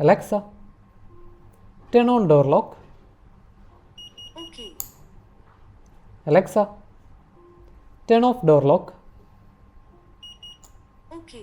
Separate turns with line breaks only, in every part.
Alexa, turn on door lock.
Okay.
Alexa, turn off door lock.
Okay.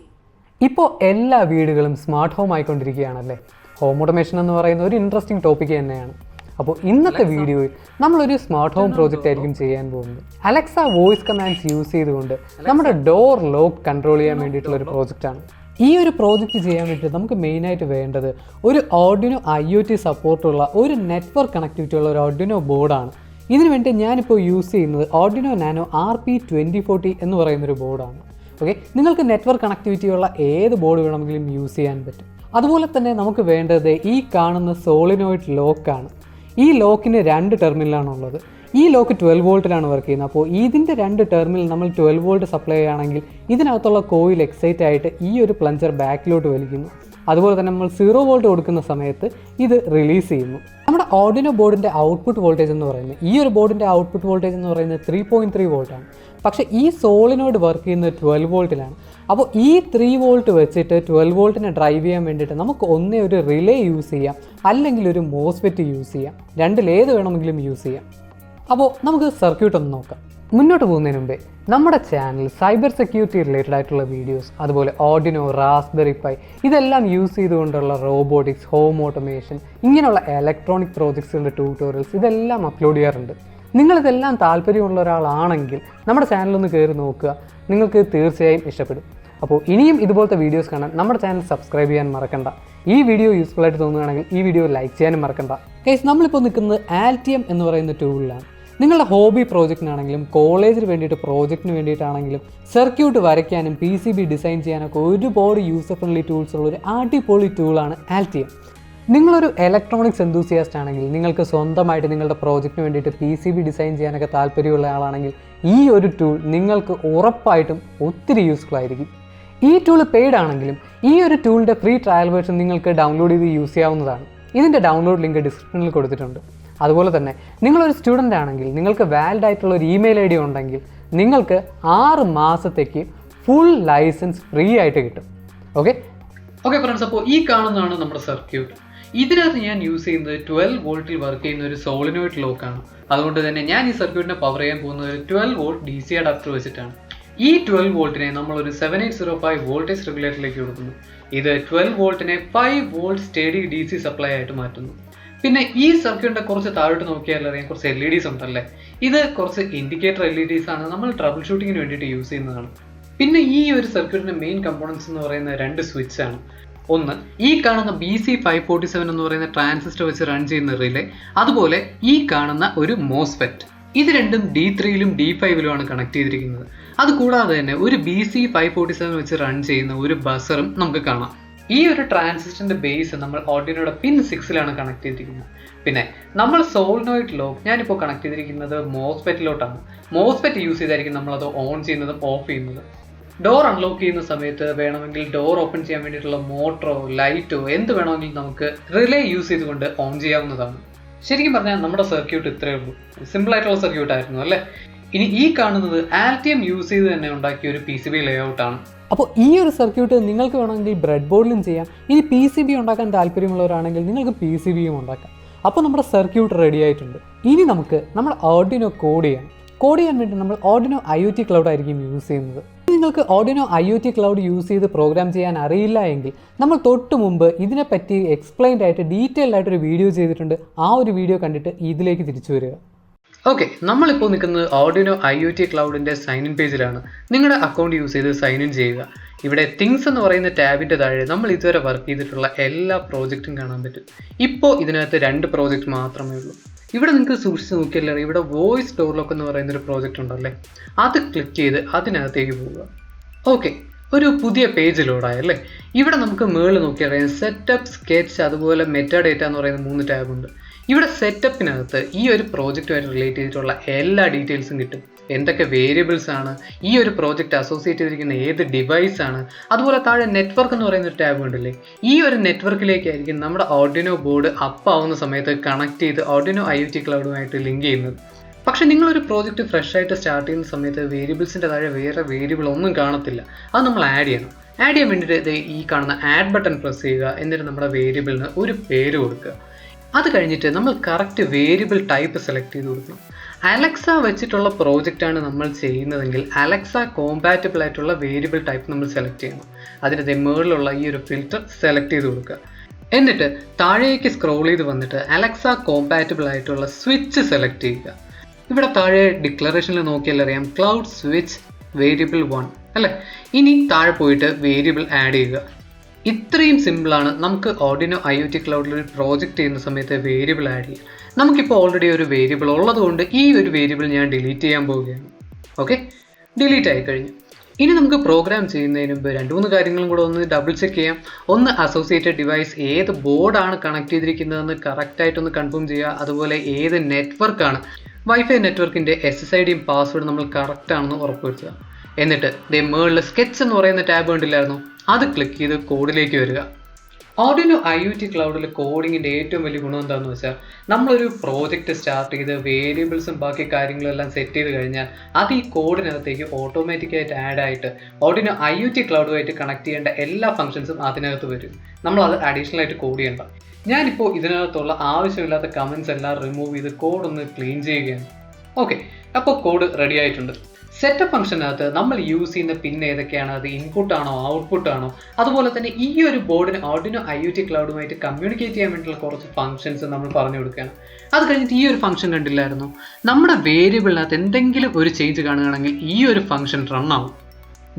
ഇപ്പോൾ എല്ലാ വീടുകളും smart home ആയിക്കൊണ്ടിരിക്കുകയാണല്ലേ. Home automation എന്ന് പറയുന്ന ഒരു ഇൻട്രസ്റ്റിംഗ് ടോപ്പിക് തന്നെയാണ്. അപ്പോൾ ഇന്നത്തെ വീഡിയോയിൽ നമ്മളൊരു സ്മാർട്ട് ഹോം പ്രോജക്റ്റ് ആയിരിക്കും ചെയ്യാൻ പോകുന്നത്. അലക്സ വോയിസ് കമാൻഡ്സ് യൂസ് ചെയ്തുകൊണ്ട് നമ്മുടെ ഡോർ ലോക്ക് കൺട്രോൾ ചെയ്യാൻ വേണ്ടിയിട്ടുള്ള ഒരു പ്രോജക്റ്റാണ്. ഈ ഒരു പ്രോജക്റ്റ് ചെയ്യാൻ വേണ്ടിയിട്ട് നമുക്ക് മെയിനായിട്ട് വേണ്ടത് ഒരു Arduino IoT സപ്പോർട്ടുള്ള ഒരു നെറ്റ്വർക്ക് കണക്ടിവിറ്റി ഉള്ള ഒരു Arduino ബോർഡാണ്. ഇതിനു വേണ്ടി ഞാനിപ്പോൾ യൂസ് ചെയ്യുന്നത് Arduino Nano RP2040 എന്ന് പറയുന്നൊരു ബോർഡാണ്. ഓക്കെ, നിങ്ങൾക്ക് നെറ്റ്വർക്ക് കണക്ടിവിറ്റി ഉള്ള ഏത് ബോർഡ് വേണമെങ്കിലും യൂസ് ചെയ്യാൻ പറ്റും. അതുപോലെ തന്നെ നമുക്ക് വേണ്ടത് ഈ കാണുന്ന സോളിനോയിഡ് ലോക്കാണ്. ഈ ലോക്കിന് 2 ടെർമിനലാണുള്ളത്. ഈ ലോക്ക് 12 വോൾട്ടിലാണ് വർക്ക് ചെയ്യുന്നത്. അപ്പോൾ ഇതിൻ്റെ 2 ടെർമിനൽ നമ്മൾ 12 വോൾട്ട് സപ്ലൈ ചെയ്യുകയാണെങ്കിൽ ഇതിനകത്തുള്ള കോയിൽ എക്സൈറ്റ് ആയിട്ട് ഈ ഒരു പ്ലഞ്ചർ ബാക്കിലോട്ട് വലിക്കുന്നു. അതുപോലെ തന്നെ നമ്മൾ 0 വോൾട്ട് കൊടുക്കുന്ന സമയത്ത് ഇത് റിലീസ് ചെയ്യുന്നു. നമ്മുടെ Arduino ബോർഡിൻ്റെ ഔട്ട്പുട്ട് വോൾട്ടേജ് എന്ന് പറയുന്നത് ഈ ഒരു ബോർഡിൻ്റെ ഔട്ട്പുട്ട് വോൾട്ടേജ് എന്ന് പറയുന്നത് 3.3 വോൾട്ടാണ്. പക്ഷേ ഈ സോളിനോയിഡ് വർക്ക് ചെയ്യുന്നത് 12 വോൾട്ടിലാണ്. അപ്പോൾ ഈ 3 വോൾട്ട് വെച്ചിട്ട് 12 വോൾട്ടിനെ ഡ്രൈവ് ചെയ്യാൻ വേണ്ടിയിട്ട് നമുക്ക് ഒന്നേ ഒരു റിലേ യൂസ് ചെയ്യാം, അല്ലെങ്കിൽ ഒരു മോസ്ഫെറ്റ് യൂസ് ചെയ്യാം. രണ്ടിലേത് വേണമെങ്കിലും യൂസ് ചെയ്യാം. അപ്പോൾ നമുക്ക് സർക്യൂട്ട് ഒന്ന് നോക്കാം. മുന്നോട്ട് പോകുന്നതിന് മുമ്പേ നമ്മുടെ ചാനൽ സൈബർ സെക്യൂരിറ്റി റിലേറ്റഡ് ആയിട്ടുള്ള വീഡിയോസ്, അതുപോലെ Arduino, റാസ്ബെറി പൈ ഇതെല്ലാം യൂസ് ചെയ്തുകൊണ്ടുള്ള റോബോട്ടിക്സ്, ഹോം ഓട്ടോമേഷൻ ഇങ്ങനെയുള്ള ഇലക്ട്രോണിക് പ്രോജക്ട്സിൻ്റെ ട്യൂട്ടോറിയൽസ് ഇതെല്ലാം അപ്ലോഡ് ചെയ്യാറുണ്ട്. നിങ്ങളിതെല്ലാം താല്പര്യമുള്ള ഒരാളാണെങ്കിൽ നമ്മുടെ ചാനലൊന്ന് കയറി നോക്കുക, നിങ്ങൾക്ക് തീർച്ചയായും ഇഷ്ടപ്പെടും. അപ്പോൾ ഇനിയും ഇതുപോലത്തെ വീഡിയോസ് കാണാൻ നമ്മുടെ ചാനൽ സബ്സ്ക്രൈബ് ചെയ്യാൻ മറക്കണ്ട. ഈ വീഡിയോ യൂസ്ഫുൾ ആയിട്ട് തോന്നുകയാണെങ്കിൽ ഈ വീഡിയോ ലൈക്ക് ചെയ്യാനും മറക്കണ്ട. ഗൈസ്, നമ്മളിപ്പോൾ നിൽക്കുന്നത് Altium എന്ന് പറയുന്ന ടൂളിലാണ്. നിങ്ങളുടെ ഹോബി പ്രോജക്റ്റിനാണെങ്കിലും കോളേജിന് വേണ്ടിയിട്ട് പ്രോജക്റ്റിന് വേണ്ടിയിട്ടാണെങ്കിലും സർക്യൂട്ട് വരയ്ക്കാനും PCB ഡിസൈൻ ചെയ്യാനൊക്കെ ഒരുപാട് യൂസർ ഫ്രണ്ട്ലി ടൂൾസ് ഉള്ള ഒരു അടിപൊളി ടൂളാണ് Altium. നിങ്ങളൊരു ഇലക്ട്രോണിക്സ് എന്തൂസിയാസ്റ്റ് ആണെങ്കിൽ, നിങ്ങൾക്ക് സ്വന്തമായിട്ട് നിങ്ങളുടെ പ്രോജക്റ്റിന് വേണ്ടിയിട്ട് PCB ഡിസൈൻ ചെയ്യാനൊക്കെ താല്പര്യമുള്ള ആളാണെങ്കിൽ ഈ ഒരു ടൂൾ നിങ്ങൾക്ക് ഉറപ്പായിട്ടും ഒത്തിരി യൂസ്ഫുൾ ആയിരിക്കും. ഈ ടൂൾ പെയ്ഡ് ആണെങ്കിലും ഈ ഒരു ടൂളിൻ്റെ ഫ്രീ ട്രയൽ വേർഷൻ നിങ്ങൾക്ക് ഡൗൺലോഡ് ചെയ്ത് യൂസ് ചെയ്യാവുന്നതാണ്. ഇതിൻ്റെ ഡൗൺലോഡ് ലിങ്ക് ഡിസ്ക്രിപ്ഷനിൽ കൊടുത്തിട്ടുണ്ട്. അതുപോലെ തന്നെ നിങ്ങളൊരു സ്റ്റുഡൻ്റ് ആണെങ്കിൽ, നിങ്ങൾക്ക് വാലിഡ് ആയിട്ടുള്ള ഒരു ഇമെയിൽ ID ഉണ്ടെങ്കിൽ നിങ്ങൾക്ക് 6 മാസത്തേക്ക് ഫുൾ ലൈസൻസ് ഫ്രീ ആയിട്ട് കിട്ടും. ഓക്കെ ഫ്രണ്ട്സ്, അപ്പോൾ ഈ കാണുന്നതാണ് നമ്മുടെ സർക്യൂട്ട്. ഇതിനകത്ത് ഞാൻ യൂസ് ചെയ്യുന്നത് 12 വോൾട്ടിൽ വർക്ക് ചെയ്യുന്ന ഒരു സോളിനോയിഡ് ലോക്കാണ്. അതുകൊണ്ട് തന്നെ ഞാൻ ഈ സർക്യൂട്ടിനെ പവർ ചെയ്യാൻ പോകുന്നത് ഒരു 12 വോൾട്ട് DC അഡാപ്റ്റർ വെച്ചിട്ടാണ്. ഈ 12 വോൾട്ടിനെ നമ്മളൊരു 7805 വോൾട്ടേജ് റെഗുലേറ്ററിലേക്ക് കൊടുക്കുന്നു. ഇത് 12 വോൾട്ടിനെ 5 വോൾട്ട് സ്റ്റഡി DC സപ്ലൈ ആയിട്ട് മാറ്റുന്നു. പിന്നെ ഈ സർക്യൂട്ടിന്റെ കുറച്ച് താഴോട്ട് നോക്കിയാൽ അറിയാം, കുറച്ച് LEDs ഉണ്ടല്ലേ. ഇത് കുറച്ച് ഇൻഡിക്കേറ്റർ LEDs ആണ്, നമ്മൾ ട്രബിൾ ഷൂട്ടിങ്ങിന് വേണ്ടിയിട്ട് യൂസ് ചെയ്യുന്നതാണ്. പിന്നെ ഈ ഒരു സർക്യൂട്ടിന്റെ മെയിൻ കമ്പോണൻസ് എന്ന് പറയുന്ന 2 സ്വിച്ച് ആണ്. ഒന്ന് ഈ കാണുന്ന BC547 എന്ന് പറയുന്ന ട്രാൻസിസ്റ്റർ വെച്ച് റൺ ചെയ്യുന്ന റിലേ, അതുപോലെ ഈ കാണുന്ന ഒരു മോസ്ഫെറ്റ്. ഇത് രണ്ടും D3ലും D5ലുമാണ് കണക്ട് ചെയ്തിരിക്കുന്നത്. അതുകൂടാതെ തന്നെ ഒരു BC547 വെച്ച് റൺ ചെയ്യുന്ന ഒരു ബസറും നമുക്ക് കാണാം. ഈ ഒരു ട്രാൻസിസ്റ്ററിന്റെ ബേസ് നമ്മൾ Arduinoയുടെ പിൻ 6ലാണ് കണക്ട് ചെയ്തിരിക്കുന്നത്. പിന്നെ നമ്മൾ സോളിനോയിഡ് ലോക്ക് ഞാനിപ്പോൾ കണക്ട് ചെയ്തിരിക്കുന്നത് മോസ്ഫെറ്റിലോട്ടാണ്. മോസ്ഫെറ്റ് യൂസ് ചെയ്തായിരിക്കും നമ്മളത് ഓൺ ചെയ്യുന്നതും ഓഫ് ചെയ്യുന്നതും. ഡോർ അൺലോക്ക് ചെയ്യുന്ന സമയത്ത് വേണമെങ്കിൽ ഡോർ ഓപ്പൺ ചെയ്യാൻ വേണ്ടിയിട്ടുള്ള മോട്ടറോ ലൈറ്റോ എന്ത് വേണമെങ്കിലും നമുക്ക് റിലേ യൂസ് ചെയ്തുകൊണ്ട് ഓൺ ചെയ്യാവുന്നതാണ്. ശരിക്കും പറഞ്ഞാൽ നമ്മുടെ സർക്യൂട്ട് ഇത്രയേ ഉള്ളൂ. സിമ്പിൾ ആയിട്ടുള്ള സർക്യൂട്ട് ആയിരുന്നു അല്ലേ. ഇനി ഈ കാണുന്നത് Altium യൂസ് ചെയ്ത് തന്നെ ഉണ്ടാക്കിയ ഒരു PCB ലേഔട്ട് ആണ്. അപ്പോൾ ഈ ഒരു സർക്യൂട്ട് നിങ്ങൾക്ക് വേണമെങ്കിൽ ബ്രെഡ് ബോർഡിലും ചെയ്യാം. ഇനി PCB ഉണ്ടാക്കാൻ താല്പര്യമുള്ളവരാണെങ്കിൽ നിങ്ങൾക്ക് PCBയും ഉണ്ടാക്കാം. അപ്പോൾ നമ്മുടെ സർക്യൂട്ട് റെഡി ആയിട്ടുണ്ട്. ഇനി നമുക്ക് നമ്മുടെ Arduino കോഡ് ചെയ്യാം. കോഡ് ചെയ്യാൻ വേണ്ടി നമ്മൾ Arduino IoT ക്ലൗഡ് ആയിരിക്കും യൂസ് ചെയ്യുന്നത്. നിങ്ങൾക്ക് Arduino IoT ക്ലൗഡ് യൂസ് ചെയ്ത് പ്രോഗ്രാം ചെയ്യാൻ അറിയില്ല എങ്കിൽ നമ്മൾ തൊട്ട് മുമ്പ് ഇതിനെപ്പറ്റി എക്സ്പ്ലെയിൻഡ് ആയിട്ട് ഡീറ്റെയിൽഡ് ആയിട്ടൊരു വീഡിയോ ചെയ്തിട്ടുണ്ട്. ആ ഒരു വീഡിയോ കണ്ടിട്ട് ഇതിലേക്ക് തിരിച്ചു വരിക. ഓക്കെ, നമ്മളിപ്പോൾ നിൽക്കുന്നത് Arduino IoT ക്ലൗഡിൻ്റെ സൈൻ ഇൻ പേജിലാണ്. നിങ്ങളുടെ അക്കൗണ്ട് യൂസ് ചെയ്ത് സൈൻ ഇൻ ചെയ്യുക. ഇവിടെ തിങ്സ് എന്ന് പറയുന്ന ടാബിൻ്റെ താഴെ നമ്മൾ ഇതുവരെ വർക്ക് ചെയ്തിട്ടുള്ള എല്ലാ പ്രോജക്റ്റും കാണാൻ പറ്റും. ഇപ്പോൾ ഇതിനകത്ത് 2 പ്രോജക്റ്റ് മാത്രമേ ഉള്ളൂ. ഇവിടെ നിങ്ങൾക്ക് സൂക്ഷിച്ച് നോക്കിയാൽ ഇവിടെ വോയിസ് ഡോർ ലോക്ക് എന്ന് പറയുന്നൊരു പ്രോജക്റ്റ് ഉണ്ടല്ലേ, അത് ക്ലിക്ക് ചെയ്ത് അതിനകത്തേക്ക് പോവുക. ഓക്കെ, ഒരു പുതിയ പേജ് ലോഡായല്ലേ. ഇവിടെ നമുക്ക് മുകളിൽ നോക്കിയാൽ സെറ്റപ്പ്, സ്കെച്ച്, അതുപോലെ മെറ്റാഡേറ്റ എന്ന് പറയുന്ന 3 ടാബുണ്ട്. ഇവിടെ സെറ്റപ്പിനകത്ത് ഈ ഒരു പ്രോജക്റ്റുമായിട്ട് റിലേറ്റ് ചെയ്തിട്ടുള്ള എല്ലാ ഡീറ്റെയിൽസും കിട്ടും. എന്തൊക്കെ വേരിയബിൾസ് ആണ്, ഈ ഒരു പ്രോജക്റ്റ് അസോസിയേറ്റ് ചെയ്തിരിക്കുന്ന ഏത് ഡിവൈസ് ആണ്, അതുപോലെ താഴെ നെറ്റ്വർക്ക് എന്ന് പറയുന്ന ഒരു ടാബ് ഉണ്ടല്ലേ. ഈ ഒരു നെറ്റ്വർക്കിലേക്കായിരിക്കും നമ്മുടെ Arduino ബോർഡ് അപ്പ് ആവുന്ന സമയത്ത് കണക്ട് ചെയ്ത് Arduino IoT ക്ലൗഡുമായിട്ട് ലിങ്ക് ചെയ്യുന്നത്. പക്ഷേ നിങ്ങളൊരു പ്രോജക്റ്റ് ഫ്രഷ് ആയിട്ട് സ്റ്റാർട്ട് ചെയ്യുന്ന സമയത്ത് വേരിയബിൾസിൻ്റെ താഴെ വേറെ വേരിയബിൾ ഒന്നും കാണത്തില്ല. അത് നമ്മൾ ആഡ് ചെയ്യണം. ആഡ് ചെയ്യാൻ വേണ്ടിയിട്ട് ഈ കാണുന്ന ആഡ് ബട്ടൺ പ്രസ് ചെയ്യുക. എന്നിട്ട് നമ്മുടെ വേരിയബിളിന് ഒരു പേര് കൊടുക്കുക. അത് കഴിഞ്ഞിട്ട് നമ്മൾ കറക്റ്റ് വേരിയബിൾ ടൈപ്പ് സെലക്ട് ചെയ്ത് കൊടുക്കണം. അലക്സ വെച്ചിട്ടുള്ള പ്രോജക്റ്റാണ് നമ്മൾ ചെയ്യുന്നതെങ്കിൽ അലക്സ കോമ്പാറ്റബിൾ ആയിട്ടുള്ള വേരിയബിൾ ടൈപ്പ് നമ്മൾ സെലക്ട് ചെയ്യണം. അതിൻ്റെ മുകളിലുള്ള ഈ ഒരു ഫിൽറ്റർ സെലക്ട് ചെയ്ത് കൊടുക്കുക. എന്നിട്ട് താഴേക്ക് സ്ക്രോൾ ചെയ്ത് വന്നിട്ട് അലക്സ കോമ്പാറ്റബിൾ ആയിട്ടുള്ള സ്വിച്ച് സെലക്ട് ചെയ്യുക. ഇവിടെ താഴെ ഡിക്ലറേഷനിൽ നോക്കിയാൽ അറിയാം ക്ലൗഡ് സ്വിച്ച് വേരിയബിൾ 1 അല്ലേ. ഇനി താഴെ പോയിട്ട് വേരിയബിൾ ആഡ് ചെയ്യുക. ഇത്രയും സിമ്പിളാണ് നമുക്ക് Arduino IoT ക്ലൗഡിൽ ഒരു പ്രോജക്റ്റ് ചെയ്യുന്ന സമയത്ത് വേരിയബിൾ ആഡ് ചെയ്യുക. നമുക്കിപ്പോൾ ഓൾറെഡി ഒരു വേരിയബിൾ ഉള്ളതുകൊണ്ട് ഈ ഒരു വേരിയബിൾ ഞാൻ ഡിലീറ്റ് ചെയ്യാൻ പോവുകയാണ്. ഓക്കെ, ഡിലീറ്റ് ആയി കഴിഞ്ഞു. ഇനി നമുക്ക് പ്രോഗ്രാം ചെയ്യുന്നതിന് മുമ്പ് 2-3 കാര്യങ്ങളും കൂടെ ഒന്ന് ഡബിൾ ചെക്ക് ചെയ്യാം. ഒന്ന് അസോസിയേറ്റഡ് ഡിവൈസ് ഏത് ബോർഡാണ് കണക്ട് ചെയ്തിരിക്കുന്നതെന്ന് കറക്റ്റായിട്ടൊന്ന് കൺഫേം ചെയ്യുക. അതുപോലെ ഏത് നെറ്റ്വർക്കാണ് വൈഫൈ നെറ്റ്വർക്കിൻ്റെ SSIDയും പാസ്വേഡും നമ്മൾ കറക്റ്റ് ആണെന്ന് ഉറപ്പുവരുത്തുക. എന്നിട്ട് മുകളിൽ സ്കെച്ച് എന്ന് പറയുന്ന ടാബ് കണ്ടില്ലായിരുന്നു, അത് ക്ലിക്ക് ചെയ്ത് കോഡിലേക്ക് വരിക. Arduino IoT ക്ലൗഡിൽ കോഡിങ്ങിൻ്റെ ഏറ്റവും വലിയ ഗുണം എന്താണെന്ന് വെച്ചാൽ നമ്മളൊരു പ്രോജക്റ്റ് സ്റ്റാർട്ട് ചെയ്ത് വേരിയബിൾസും ബാക്കി കാര്യങ്ങളും എല്ലാം സെറ്റ് ചെയ്ത് കഴിഞ്ഞാൽ അത് ഈ കോഡിനകത്തേക്ക് ഓട്ടോമാറ്റിക്കായിട്ട് ആഡ് ആയിട്ട് Arduino IoT ക്ലൗഡുമായിട്ട് കണക്ട് ചെയ്യേണ്ട എല്ലാ ഫംഗ്ഷൻസും അതിനകത്ത് വരും. നമ്മളത് അഡീഷണൽ ആയിട്ട് കോഡ് ചെയ്യേണ്ട. ഞാനിപ്പോൾ ഇതിനകത്തുള്ള ആവശ്യമില്ലാത്ത കമൻസ് എല്ലാം റിമൂവ് ചെയ്ത് കോഡ് ഒന്ന് ക്ലീൻ ചെയ്യുകയാണ്. ഓക്കെ, അപ്പോൾ കോഡ് റെഡി ആയിട്ടുണ്ട്. സെറ്റപ്പ് ഫംഗ്ഷനകത്ത് നമ്മൾ യൂസ് ചെയ്യുന്ന പിൻ ഏതൊക്കെയാണ്, അത് ഇൻപുട്ട് ആണോ ഔട്ട്പുട്ട് ആണോ, അതുപോലെ തന്നെ ഈ ഒരു ബോർഡിന് Arduino IoT ക്ലൗഡുമായിട്ട് കമ്മ്യൂണിക്കേറ്റ് ചെയ്യാൻ വേണ്ടിയുള്ള കുറച്ച് ഫംഗ്ഷൻസ് നമ്മൾ പറഞ്ഞു കൊടുക്കുകയാണ്. അത് കഴിഞ്ഞിട്ട് ഈ ഒരു ഫംഗ്ഷൻ കണ്ടില്ലായിരുന്നു, നമ്മുടെ വേരിയബിളിനകത്ത് എന്തെങ്കിലും ഒരു ചേഞ്ച് കാണുകയാണെങ്കിൽ ഈ ഒരു ഫംഗ്ഷൻ റൺ ആവും.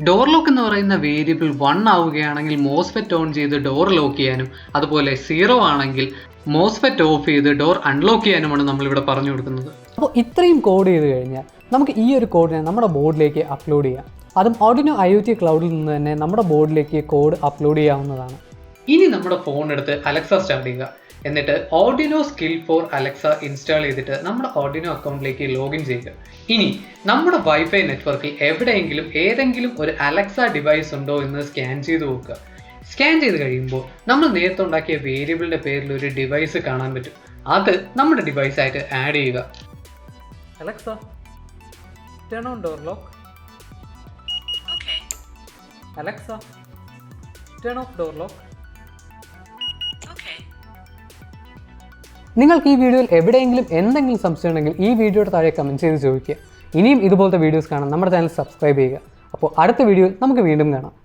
ഡോർ ലോക്ക് എന്ന് പറയുന്ന വേരിയബിൾ 1 ആവുകയാണെങ്കിൽ മോസ്ഫെറ്റ് ഓൺ ചെയ്ത് ഡോർ ലോക്ക് ചെയ്യാനും, അതുപോലെ 0 ആണെങ്കിൽ മോസ്ഫെറ്റ് ഓഫ് ചെയ്ത് ഡോർ അൺലോക്ക് ചെയ്യാനുമാണ് നമ്മളിവിടെ പറഞ്ഞു കൊടുക്കുന്നത്. അപ്പോൾ ഇത്രയും കോഡ് ചെയ്ത് കഴിഞ്ഞാൽ നമുക്ക് ഈ ഒരു കോഡിനെ നമ്മുടെ ബോർഡിലേക്ക് അപ്ലോഡ് ചെയ്യാം. അതും Arduino IoT ക്ലൗഡിൽ നിന്ന് തന്നെ നമ്മുടെ ബോർഡിലേക്ക് കോഡ് അപ്ലോഡ് ചെയ്യാവുന്നതാണ്. ഇനി നമ്മുടെ ഫോൺ എടുത്ത് അലക്സ സ്റ്റാർട്ട് ചെയ്യുക. എന്നിട്ട് Arduino skill four Alexa install ചെയ്തിട്ട് നമ്മുടെ Arduino അക്കൗണ്ടിലേക്ക് ലോഗിൻ ചെയ്യുക. ഇനി നമ്മുടെ വൈഫൈ നെറ്റ്വർക്കിൽ എവിടെയെങ്കിലും ഏതെങ്കിലും ഒരു അലക്സ ഡിവൈസ് ഉണ്ടോ എന്ന് സ്കാൻ ചെയ്ത് നോക്കുക. സ്കാൻ ചെയ്ത് കഴിയുമ്പോൾ നമ്മൾ നേരത്തെ ഉണ്ടാക്കിയ വേരിയബിളിൻ്റെ പേരിൽ ഒരു ഡിവൈസ് കാണാൻ പറ്റും. അത് നമ്മുടെ ഡിവൈസായിട്ട് ആഡ് ചെയ്യുക. Alexa, turn on door lock.
Okay.
Alexa, turn off door lock.
Okay.
നിങ്ങൾക്ക് ഈ വീഡിയോയിൽ എവിടെയെങ്കിലും എന്തെങ്കിലും സംശയം ഉണ്ടെങ്കിൽ ഈ വീഡിയോയുടെ താഴെ കമൻറ്റ് ചെയ്ത് ചോദിക്കുക. ഇനിയും ഇതുപോലത്തെ വീഡിയോസ് കാണാൻ നമ്മുടെ ചാനൽ സബ്സ്ക്രൈബ് ചെയ്യുക. അപ്പോൾ അടുത്ത വീഡിയോയിൽ നമുക്ക് വീണ്ടും കാണാം.